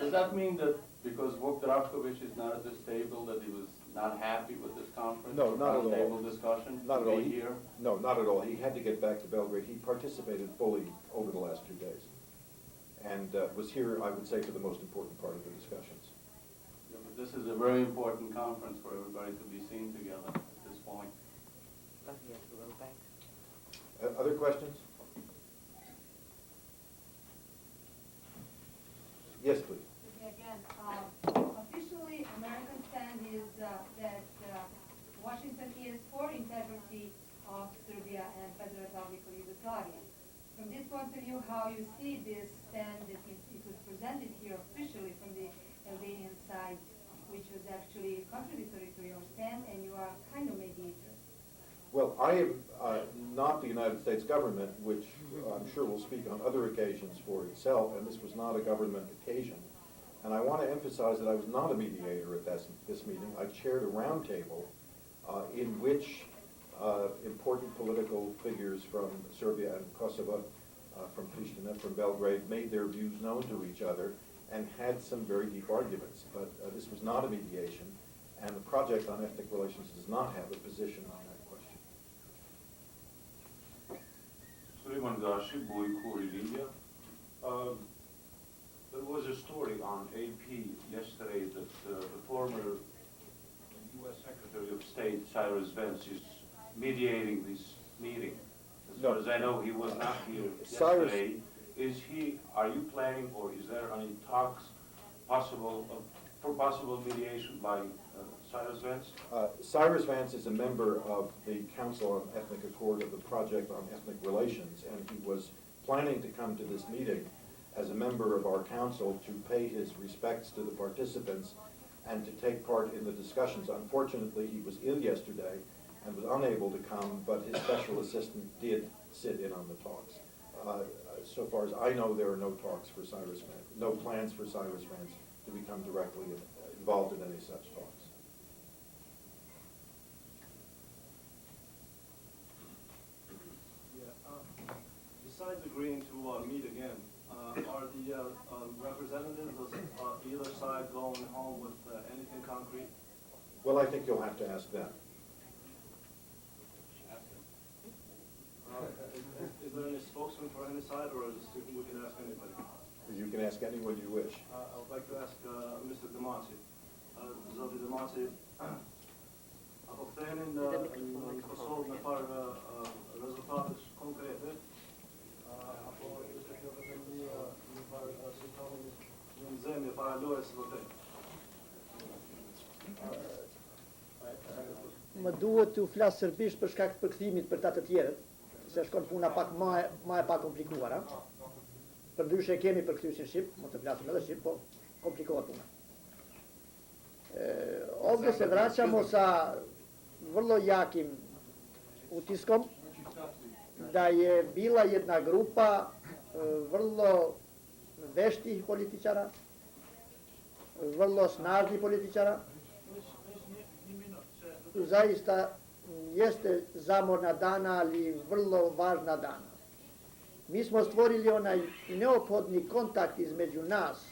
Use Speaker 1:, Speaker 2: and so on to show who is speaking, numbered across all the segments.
Speaker 1: Does that mean that because Vuk Drašković is not at this table, that he was not happy with this conference?
Speaker 2: No, not at all.
Speaker 1: Table discussion?
Speaker 2: Not at all.
Speaker 1: Here?
Speaker 2: No, not at all. He had to get back to Belgrade. He participated fully over the last 2 days and was here, I would say, for the most important part of the discussions.
Speaker 1: Yeah, but this is a very important conference for everybody to be seen together at this point.
Speaker 2: Other questions? Yes, please.
Speaker 3: Again, officially, American stand is that Washington is for integrity of Serbia and Federal Republic of Yugoslavia. From this point of view, how you see this stand that it was presented here officially from the Albanian side, which was actually contradictory to your stand, and you are kind of mediator.
Speaker 2: Well, I am not the United States government, which I'm sure will speak on other occasions for itself, and this was not a government occasion. And I want to emphasize that I was not a mediator at this meeting. I chaired a roundtable in which important political figures from Serbia and Kosovo, from Pristina, from Belgrade, made their views known to each other and had some very deep arguments. But this was not a mediation, and the Project on Ethnic Relations does not have a position on that question.
Speaker 4: Suleiman Gashi, Boykur, Libya. There was a story on AP yesterday that the former U.S. Secretary of State, Cyrus Vance, is mediating this meeting. As far as I know, he was not here yesterday. Are you planning, or is there any talks for possible mediation by Cyrus Vance?
Speaker 2: Cyrus Vance is a member of the Council on Ethnic Accord of the Project on Ethnic Relations, and he was planning to come to this meeting as a member of our council to pay his respects to the participants and to take part in the discussions. Unfortunately, he was ill yesterday and was unable to come, but his special assistant did sit in on the talks. So far as I know, there are no talks for Cyrus Vance, no plans for Cyrus Vance to become directly involved in any such talks.
Speaker 5: Yeah, besides agreeing to meet again, are the representatives of either side going home with anything concrete?
Speaker 2: Well, I think you'll have to ask them.
Speaker 5: Is there any spokesman for any side, or is it, we can ask anybody?
Speaker 2: You can ask anyone you wish.
Speaker 5: I would like to ask Mr. Demaci. Zoti Demaci, ako kthenin në Kosovë me parë rezultate konkrete, apo ishte kjo vetëm një parë simptomi një nxemje paralojës vërtet?
Speaker 6: Më duhet të flas serbisht për shkak të përkthimit për ta të tjerët, se shkon puna pak më e pa komplikuara. Përndryshe kemi përkthysin shqip, mund të flasim edhe shqip, po komplikohet puna. Ovdje se vraćamo sa vrlo jakim utiskom da je bila jedna grupa vrlo veštih političara, vrlo snažnih političara. Zaista jeste zamorna dana, ali vrlo važna dana. Mi smo stvorili onaj neophodni kontakt između nas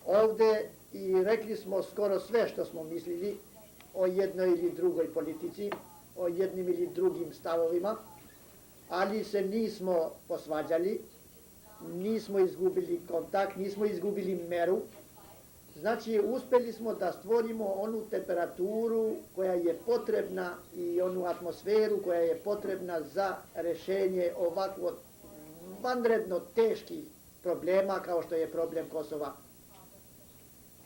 Speaker 6: ovde i rekli smo skoro sve što smo mislili o jednoj ili drugoj politici, o jednim ili drugim stavovima, ali se nismo posvađali, nismo izgubili kontakt, nismo izgubili meru. Znači, uspeli smo da stvorimo onu temperaturu koja je potrebna i onu atmosferu koja je potrebna za rešenje ovako vanredno teških problema kao što je problem Kosova,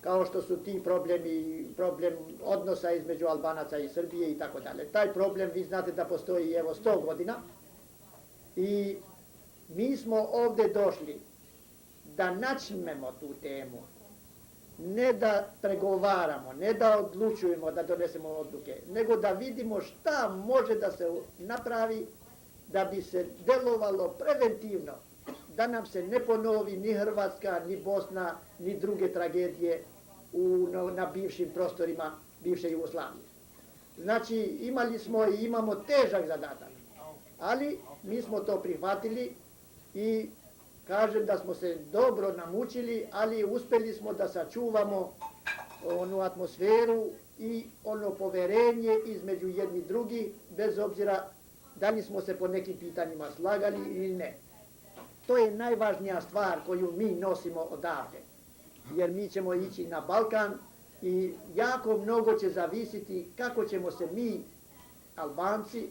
Speaker 6: kao što su ti problemi, problem odnosa između Albanaca i Srbije i tako dalje. Taj problem, vi znate da postoji evo 100 godina i mi smo ovde došli da načnemo tu temu, ne da pregovaramo, ne da odlučujemo, da donesemo odluke, nego da vidimo šta može da se napravi da bi se delovalo preventivno, da nam se ne ponovi ni Hrvatska, ni Bosna, ni druge tragedije na bivšim prostorima bivše Jugoslavije. Znači, imali smo i imamo težak zadatak, ali mi smo to prihvatili i kažem da smo se dobro namučili, ali uspeli smo da sačuvamo onu atmosferu i ono poverenje između jedni drugi, bez obzira da li smo se po nekim pitanjima slagali ili ne. To je najvažnija stvar koju mi nosimo odavde, jer mi ćemo ići na Balkan i jako mnogo će zavisiti kako ćemo se mi, Albanci,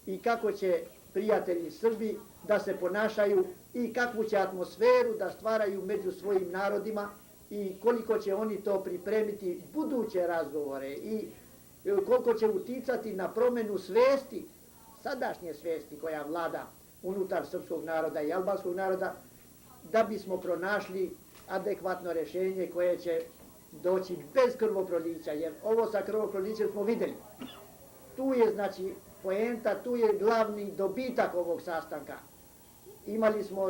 Speaker 6: i kako će prijatelji Srbi da se ponašaju i kakvu će atmosferu da stvaraju među svojim narodima i koliko će oni to pripremiti buduće razgovore i koliko će uticati na promjenu svesti, sadašnje svesti koja vlada unutar srpskog naroda i albanskog naroda, da bismo pronašli adekvatno rješenje koje će doći bez krvoprolića, jer ovo sa krvoprolićem smo vidjeli. Tu je znači poenta, tu je glavni dobitak ovog sastanka. Imali smo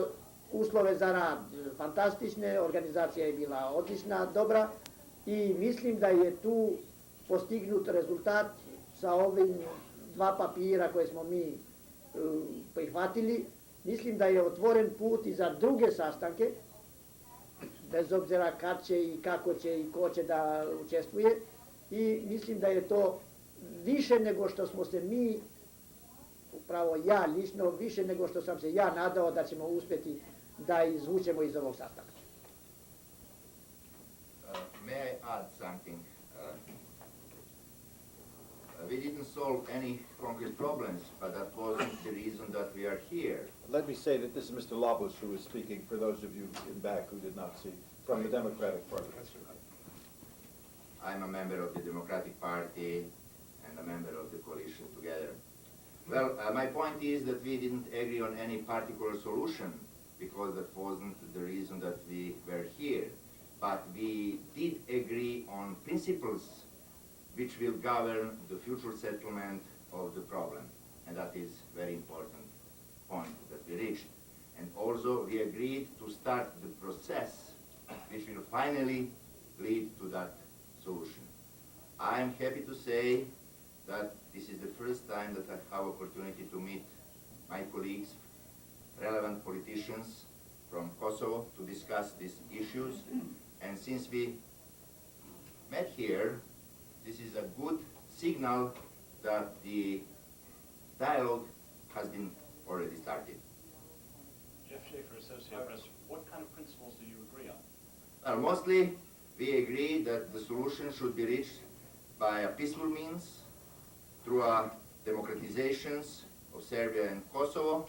Speaker 6: uslove za rad fantastične, organizacija je bila odlična, dobra i mislim da je tu postignut rezultat sa ovim 2 papira koje smo mi prihvatili. Mislim da je otvoren put i za druge sastanke, bez obzira kad će i kako će i ko će da učestvuje, i mislim da je to više nego što smo se mi, upravo ja lično, više nego što sam se ja nadao da ćemo uspjeti da izvučemo iz ovog sastanka.
Speaker 7: May I add something? We didn't solve any concrete problems, but that wasn't the reason that we are here.
Speaker 2: Let me say that this is Mr. Labus who is speaking, for those of you in back who did not see, from the Democratic Party.
Speaker 7: I'm a member of the Democratic Party and a member of the coalition together. Well, my point is that we didn't agree on any particular solution because that wasn't the reason that we were here. But we did agree on principles which will govern the future settlement of the problem. And that is very important point that we reached. And also we agreed to start the process which will finally lead to that solution. I am happy to say that this is the first time that I have opportunity to meet my colleagues, relevant politicians from Kosovo, to discuss these issues. And since we met here, this is a good signal that the dialogue has been already started.
Speaker 8: Jeff Schaefer, Associated Press. What kind of principles do you agree on?
Speaker 7: Mostly, we agree that the solution should be reached by a peaceful means, through a democratizations of Serbia and Kosovo,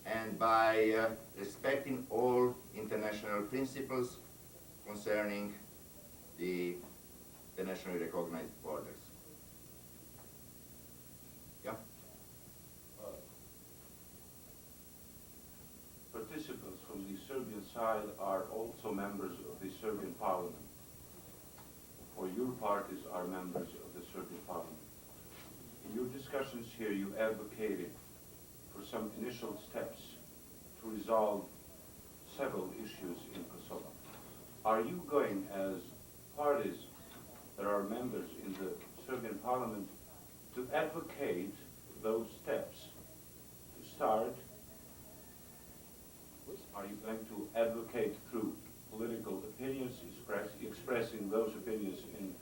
Speaker 7: and by respecting all international principles concerning the internationally recognized borders. Yeah?
Speaker 4: Participants from the Serbian side are also members of the Serbian parliament, or your parties are members of the Serbian parliament. In your discussions here, you advocated for some initial steps to resolve several issues in Kosovo. Are you going, as parties that are members in the Serbian parliament, to advocate those steps to start? Are you going to advocate through political opinions, expressing those opinions in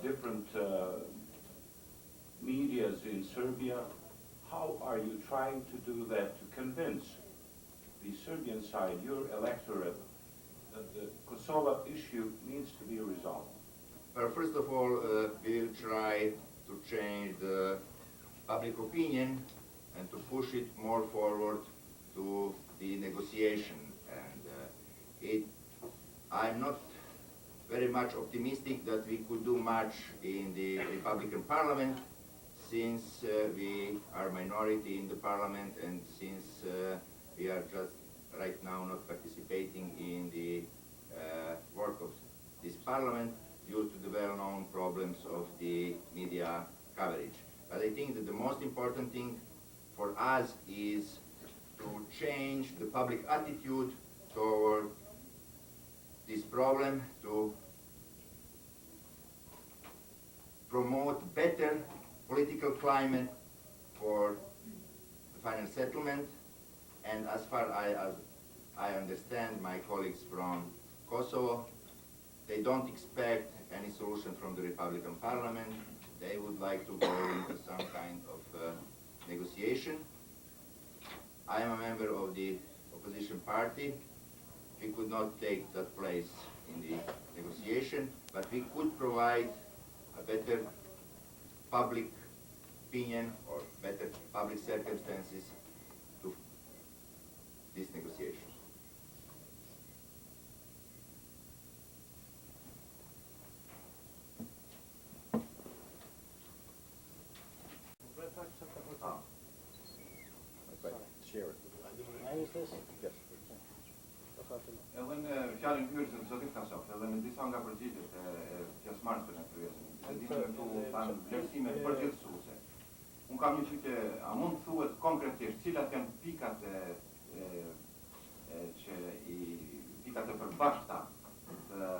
Speaker 4: different medias in Serbia? How are you trying to do that to convince the Serbian side, your electorate, that the Kosovo issue needs to be resolved?
Speaker 7: Well, first of all, we'll try to change the public opinion and to push it more forward to the negotiation. And I'm not very much optimistic that we could do much in the Republican Parliament, since we are minority in the Parliament, and since we are just right now not participating in the work of this Parliament due to the well-known problems of the media coverage. But I think that the most important thing for us is to change the public attitude toward this problem, to promote better political climate for the final settlement. And as far as I understand my colleagues from Kosovo. They don't expect any solution from the Republican Parliament. They would like to go into some kind of negotiation. I am a member of the opposition party. We could not take that place in the negotiation, but we could provide a better public opinion or better public circumstances to this negotiation.
Speaker 2: Share it. Yes.
Speaker 9: Edhe në fjalën hyrëse të zotit Kasov, edhe në disa nga përgjigjet e pjesëmarrësve në kryesën, se dinë këtu kanë vlerësime përgjithësuese. Unë kam një pyetje, a mund të thuhet konkretisht cilat janë pikat pikat e përbashkëta të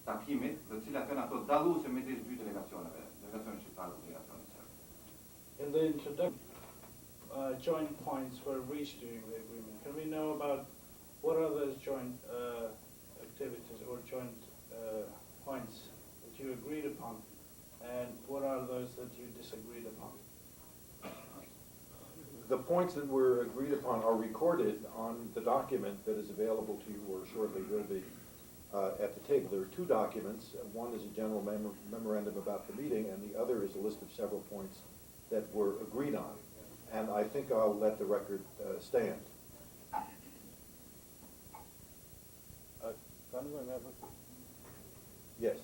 Speaker 9: takimit, dhe cilat janë ato dalluese midis dy delegacioneve, delegacionit shqiptar dhe delegacionit serb.
Speaker 5: In the introduction, joint points were reached during the agreement. Can we know about what are those joint activities or joint points that you agreed upon, and what are those that you disagreed upon?
Speaker 2: The points that were agreed upon are recorded on the document that is available to you or shortly will be at the table. There are two documents. One is a general memorandum about the meeting, and the other is a list of several points that were agreed on. And I think I'll let the record stand. Yes.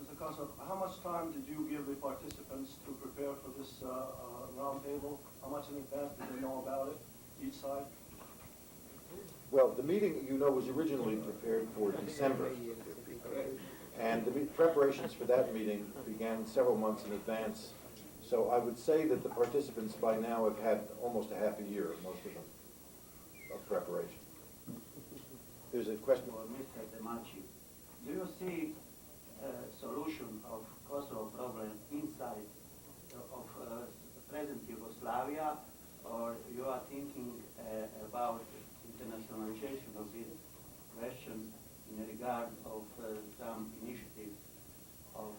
Speaker 5: Mr. Kasov, how much time did you give the participants to prepare for this round table? How much in advance did they know about it, each side?
Speaker 2: Well, the meeting, you know, was originally prepared for December. And the preparations for that meeting began several months in advance. So I would say that the participants by now have had almost a half a year, most of them, of preparation. There's a question.
Speaker 10: For Mr. Demaci, do you see a solution of Kosovo problem inside of present Yugoslavia, or you are thinking about internationalization of this question in regard of some initiatives of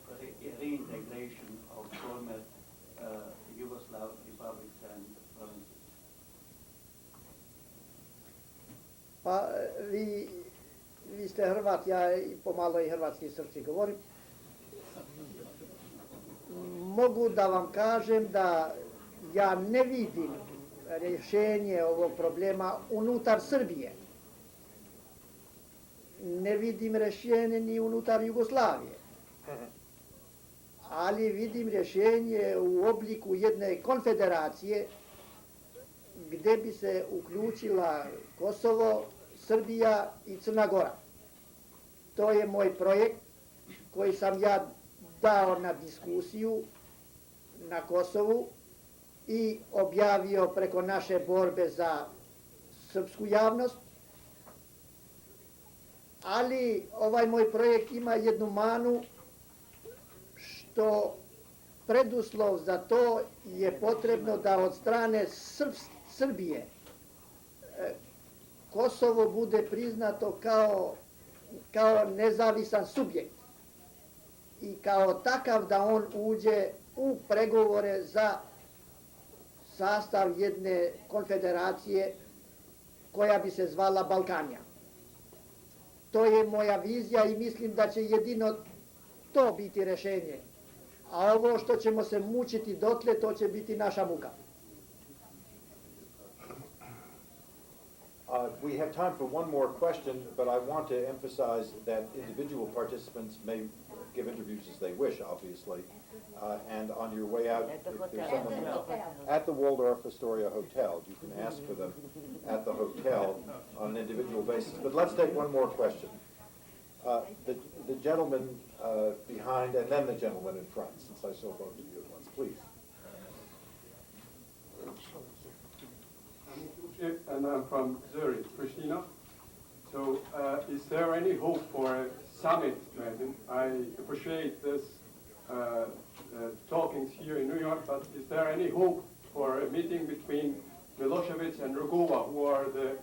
Speaker 10: reintegration of former Yugoslav republics and provinces?
Speaker 6: Pa vi ste Hrvat, ja i pomalo i hrvatski srpski govorim. Mogu da vam kažem da ja ne vidim rješenje ovog problema unutar Srbije. Ne vidim rješenje ni unutar Jugoslavije. Ali vidim rješenje u obliku jedne konfederacije gdje bi se uključila Kosovo, Srbija i Crna Gora. To je moj projekt koji sam ja dao na diskusiju na Kosovu i objavio preko naše borbe za srpsku javnost. Ali ovaj moj projekt ima jednu manu što preduslov za to je potrebno da od strane Srbije Kosovo bude priznato kao nezavisan subjekt i kao takav da on uđe u pregovore za sastav jedne konfederacije koja bi se zvala Balkanija. To je moja vizija i mislim da će jedino to biti rješenje. A ovo što ćemo se mučiti dotle, to će biti naša muka.
Speaker 2: We have time for one more question, but I want to emphasize that individual participants may give interviews as they wish, obviously. And on your way out, if there's someone at the Waldorf Astoria Hotel, you can ask for them at the hotel on an individual basis. But let's take one more question. The gentleman behind, and then the gentleman in front, since I saw both of you at once. Please.
Speaker 11: And I'm from Zurich, Pristina. So is there any hope for a summit, Madam? I appreciate this talkings here in New York, but is there any hope for a meeting between Milosevic and Rugova, who are the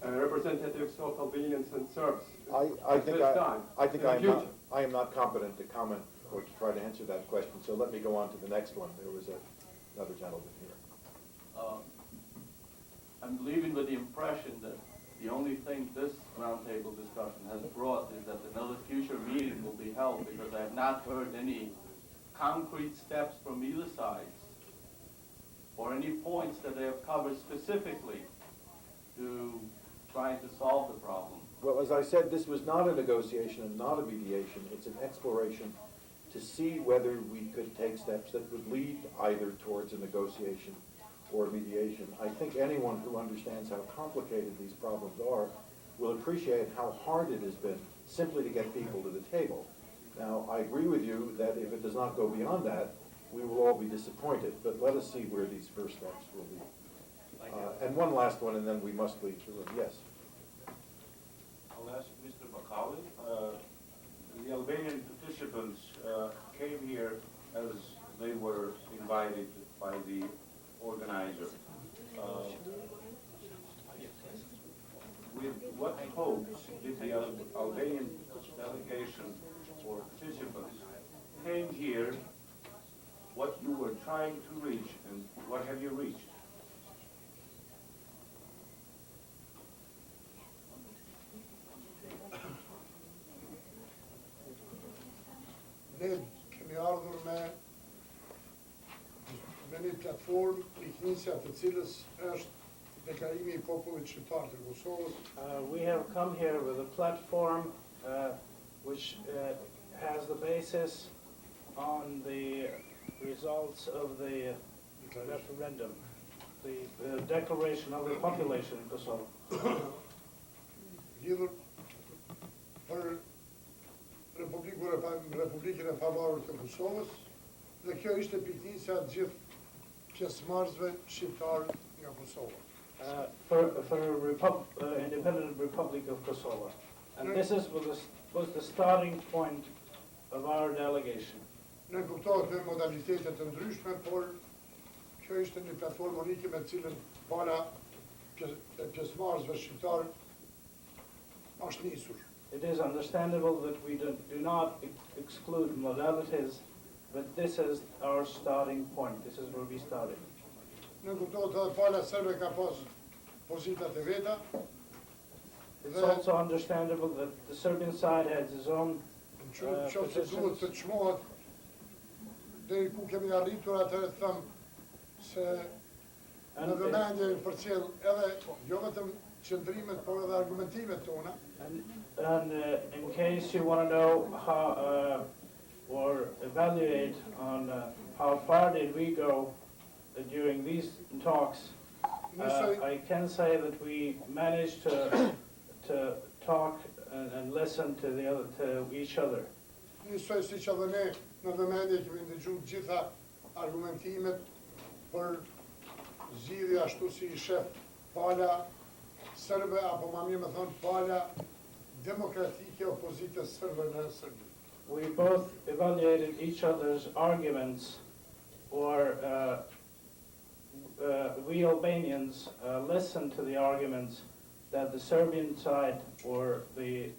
Speaker 11: representatives of Albanians and Serbs.
Speaker 2: I
Speaker 11: at
Speaker 2: think
Speaker 11: this time,
Speaker 2: I think
Speaker 11: in the future.
Speaker 2: I am not competent to comment or to try to answer that question, so let me go on to the next one. There was another gentleman here.
Speaker 1: I'm leaving with the impression that the only thing this roundtable discussion has brought is that another future meeting will be held, because I have not heard any concrete steps from either side or any points that they have covered specifically to trying to solve the problem.
Speaker 2: Well, as I said, this was not a negotiation and not a mediation. It's an exploration to see whether we could take steps that would lead either towards a negotiation or mediation. I think anyone who understands how complicated these problems are will appreciate how hard it has been simply to get people to the table. Now, I agree with you that if it does not go beyond that, we will all be disappointed, but let us see where these first steps will be. And one last one, and then we must leave the room. Yes?
Speaker 4: I'll ask Mr. Bakali. The Albanian participants came here as they were invited by the organizer. With what hopes did the Albanian delegation or participants came here, what you were trying to reach, and what have you reached?
Speaker 12: Ne kemi ardhur me një platformë piknisja të cilës është deklarimi I popullit shqiptar të Kosovës.
Speaker 10: We have come here with a platform which has the basis on the results of the referendum, the declaration of the population in Kosovo.
Speaker 12: Lidhur për Republikën e Pavarur të Kosovës, dhe kjo ishte piknisja të gjithë pjesëmarrësve shqiptar nga Kosova.
Speaker 10: For a independent Republic of Kosovo. And this was the starting point of our delegation.
Speaker 12: Ne kuptohet me modalitete të ndryshme, por kjo ishte një platformë unike me cilën pala pjesëmarrësve shqiptar është nisur.
Speaker 10: It is understandable that we do not exclude modalities, but this is our starting point. This is where we started.
Speaker 12: Ne kuptohet edhe pala serbe ka pas pozitat e veta.
Speaker 10: It's also understandable that the Serbian side has its own
Speaker 12: Duhet të çmohet deri ku kemi arritur atëherë them se në vëmendje I përcjell edhe jo vetëm qëndrimet, por edhe argumentimet tona.
Speaker 10: And in case you want to know how or evaluate on how far did we go during these talks, I can say that we managed to talk and listen to each other.
Speaker 12: Njësoj si që edhe ne në vëmendje kemi ndëgjuar gjitha argumentimet për zgjidhje ashtu si I shef pala serbe apo më mirë me thonë pala demokratike opozitës serbe në Serbi.
Speaker 10: We both evaluated each other's arguments, or we Albanians listened to the arguments that the Serbian side or the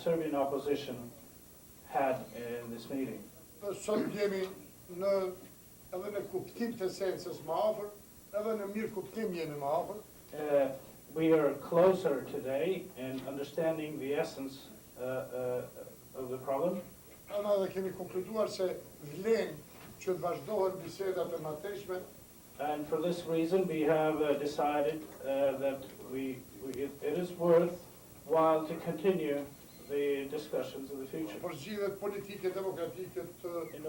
Speaker 10: Serbian opposition had in this meeting.
Speaker 12: Sot jemi edhe në kuptim të esencës më afër, edhe në mirë kuptim jemi më afër.
Speaker 10: We are closer today in understanding the essence of the problem.
Speaker 12: Edhe kemi konkluduar se vlen që të vazhdohen bisedat e marrëveshme.
Speaker 10: And for this reason, we have decided that it is worthwhile to continue the discussions in the future.
Speaker 12: Për zgjidhjet politike demokratike
Speaker 10: in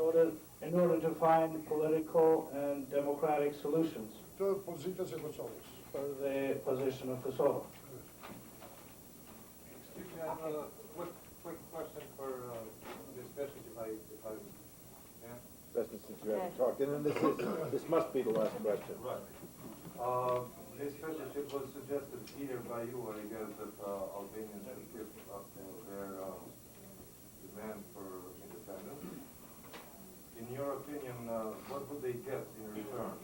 Speaker 10: order to find political and democratic solutions
Speaker 12: të pozitës e Kosovës.
Speaker 10: For the position of Kosovo.
Speaker 13: Excuse me, I have a quick question for this message, if I can.
Speaker 2: Especially since you haven't talked, and then this must be the last question.
Speaker 13: Right. This message, it was suggested either by you, I guess, that Albanians should give up their demand for independence. In your opinion, what would they get in return?